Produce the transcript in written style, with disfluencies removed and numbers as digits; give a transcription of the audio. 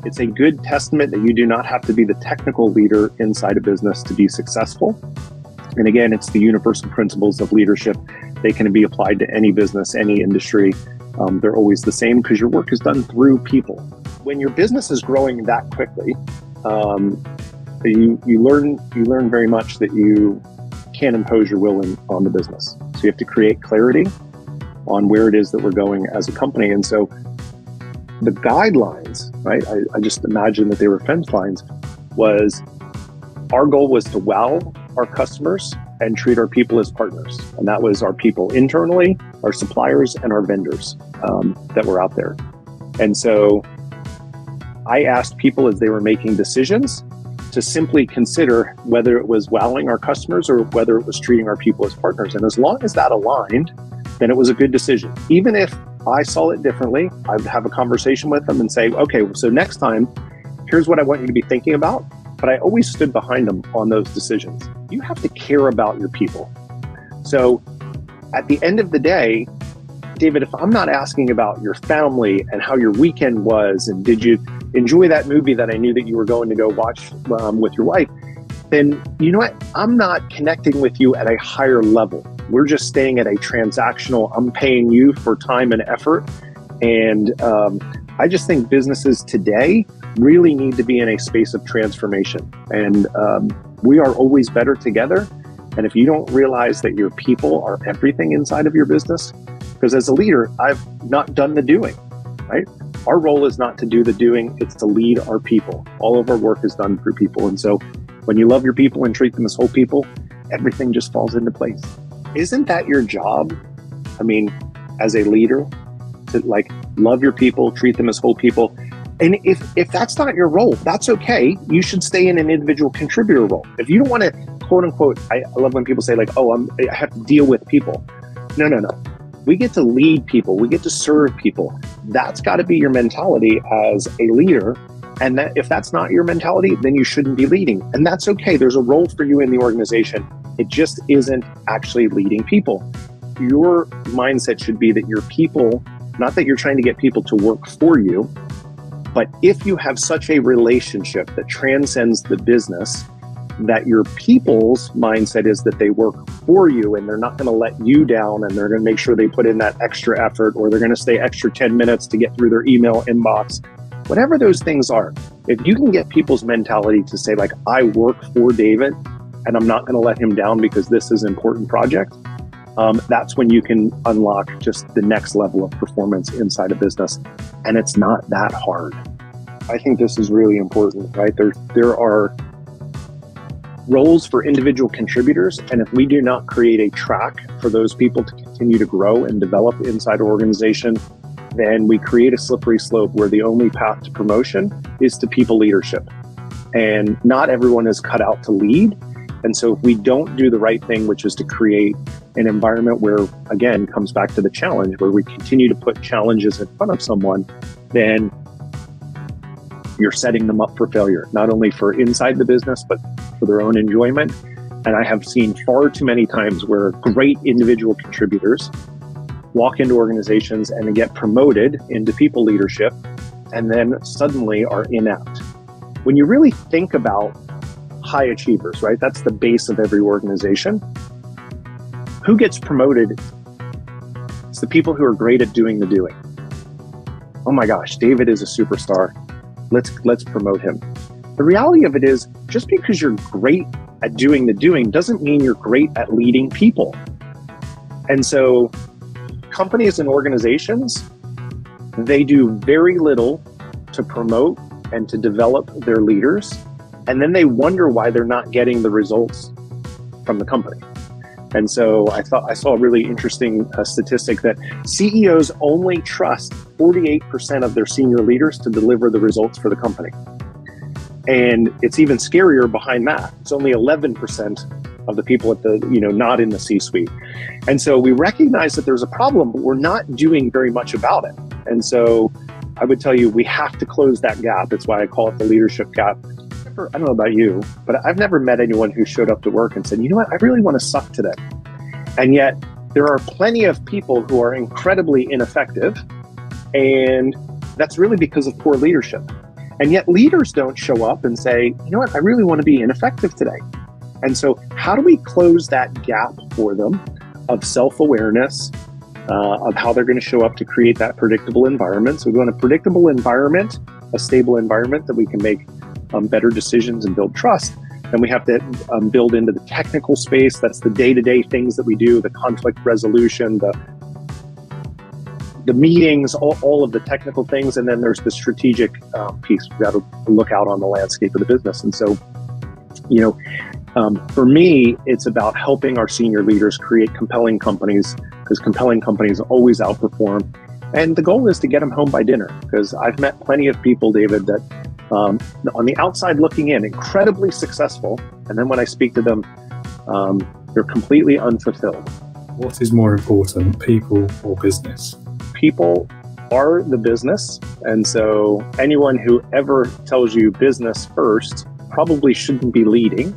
It's a good testament that you do not have to be the technical leader inside a business to be successful. And again, it's the universal principles of leadership. They can be applied to any business, any industry. They're always the same because your work is done through people. When your business is growing that quickly, you learn very much that you can't impose your will on the business. So you have to create clarity on where it is that we're going as a company. And so the guidelines, right? I just imagine that they were fence lines. Our goal was to wow our customers and treat our people as partners. And that was our people internally, our suppliers, and our vendors that were out there. And so I asked people as they were making decisions to simply consider whether it was wowing our customers or whether it was treating our people as partners. And as long as that aligned, then it was a good decision. Even if I saw it differently, I would have a conversation with them and say, okay, so next time, here's what I want you to be thinking about. But I always stood behind them on those decisions. You have to care about your people. So at the end of the day, David, if I'm not asking about your family and how your weekend was, and did you enjoy that movie that I knew that you were going to go watch with your wife, then you know what? I'm not connecting with you at a higher level. We're just staying at a transactional, I'm paying you for time and effort. And I just think businesses today really need to be in a space of transformation. And we are always better together. And if you don't realize that your people are everything inside of your business, because as a leader, I've not done the doing, right? Our role is not to do the doing, it's to lead our people. All of our work is done through people. And so when you love your people and treat them as whole people, everything just falls into place. Isn't that your job? I mean, as a leader, to love your people, treat them as whole people. And if that's not your role, that's okay. You should stay in an individual contributor role. If you don't want to, quote unquote, I love when people say I have to deal with people. No. We get to lead people. We get to serve people. That's got to be your mentality as a leader. And that if that's not your mentality, then you shouldn't be leading. And that's okay. There's a role for you in the organization. It just isn't actually leading people. Your mindset should be that your people, not that you're trying to get people to work for you, but if you have such a relationship that transcends the business, that your people's mindset is that they work for you and they're not going to let you down, and they're going to make sure they put in that extra effort, or they're going to stay extra 10 minutes to get through their email inbox, whatever those things are. If you can get people's mentality to say I work for David and I'm not going to let him down because this is an important project, that's when you can unlock just the next level of performance inside a business. And it's not that hard. I think this is really important, right? There are roles for individual contributors. And if we do not create a track for those people to continue to grow and develop inside our organization, then we create a slippery slope where the only path to promotion is to people leadership. And not everyone is cut out to lead. And so if we don't do the right thing, which is to create an environment where, again, comes back to the challenge, where we continue to put challenges in front of someone, then you're setting them up for failure, not only for inside the business, but for their own enjoyment. And I have seen far too many times where great individual contributors walk into organizations and get promoted into people leadership and then suddenly are inept. When you really think about high achievers, right? That's the base of every organization. Who gets promoted? It's the people who are great at doing the doing. Oh my gosh, David is a superstar. Let's promote him. The reality of it is, just because you're great at doing the doing doesn't mean you're great at leading people. And so companies and organizations, they do very little to promote and to develop their leaders. And then they wonder why they're not getting the results from the company. And so I saw a really interesting statistic that CEOs only trust 48% of their senior leaders to deliver the results for the company. And it's even scarier behind that. It's only 11% of the people at the, not in the C-suite. And so we recognize that there's a problem, but we're not doing very much about it. And so I would tell you, we have to close that gap. That's why I call it the leadership gap. I don't know about you, but I've never met anyone who showed up to work and said, you know what, I really want to suck today. And yet there are plenty of people who are incredibly ineffective. And that's really because of poor leadership. And yet leaders don't show up and say, you know what, I really want to be ineffective today. And so how do we close that gap for them of self-awareness, of how they're going to show up to create that predictable environment? So we want a predictable environment, a stable environment that we can make better decisions and build trust. And we have to build into the technical space. That's the day-to-day things that we do, the conflict resolution, the meetings, all of the technical things. And then there's the strategic piece. We've got to look out on the landscape of the business. And so, for me, it's about helping our senior leaders create compelling companies, because compelling companies always outperform. And the goal is to get them home by dinner, because I've met plenty of people, David, that on the outside looking in, incredibly successful. And then when I speak to them, they're completely unfulfilled. What is more important, people or business? People are the business. And so anyone who ever tells you business first probably shouldn't be leading.